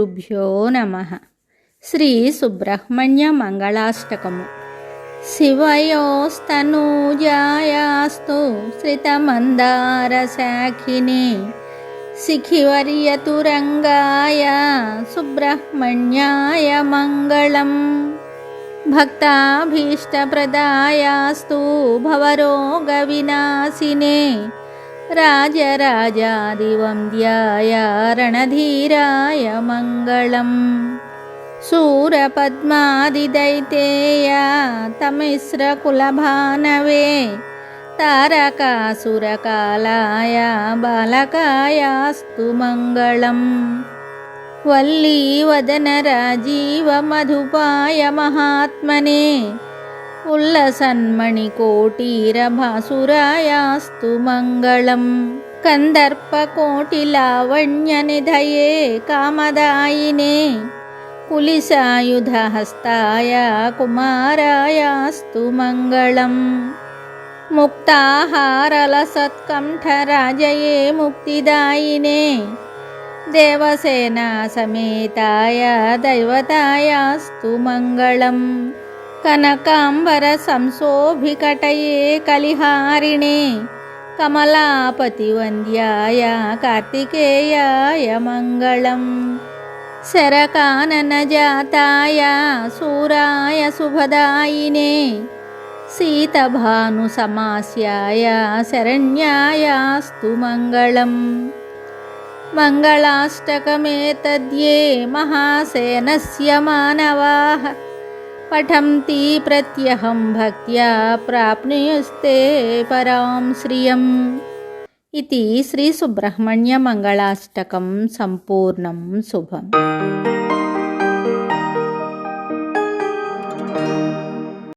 గురుభ్యో నమః. శ్రీ సుబ్రహ్మణ్య మంగళాష్టకము. శివయోస్తనూజాయాస్తు శ్రితమందారశాఖినే శిఖివర్యతురంగాయ సుబ్రహ్మణ్యాయ మంగళం. భక్తాభీష్టప్రదాయాస్తు భవరోగవినాశినే రాజరాజాదివంద్యాయ రణధీరాయ మంగళం. శూరపద్మాదిదైతేయ తమిశ్రకులభానవే తారకాసురకాలాయ బాలకాయాస్తు మంగళం. వల్లీవదనరాజీవమధుపాయ మహాత్మనే ఉల్లసన్మణికోటీరభాసురాయాస్తు మంగళం. కందర్పకోటిలావణ్యనిధయే కామదాయినే కులిసాయుధహస్తాయ కుమారాయాస్తు మంగళం. ముక్తాహారలసత్కంఠరాజయే ముక్తిదాయినే దేవసేనా సమేతాయ దైవతాయాస్తు మంగళం. కనకాంబర సంశోభికటయే కలిహారిణే కమలాపతివంద్యాయ కార్తికేయాయ మంగళం. శరకాననజాతాయ శూరాయ శుభదాయినే సీతభానుసమాస్యాయ శరణ్యాయాస్తు మంగళం. మంగళాష్టకమేతద్యే మహాసేనస్య మానవాః పఠంతి ప్రత్యహం భక్త్యా ప్రాప్నుయుస్తే పరాం శ్రియం. इति श्री सुब्रह्मण्य मंगलाष्टकं संपूर्णं शुभम्.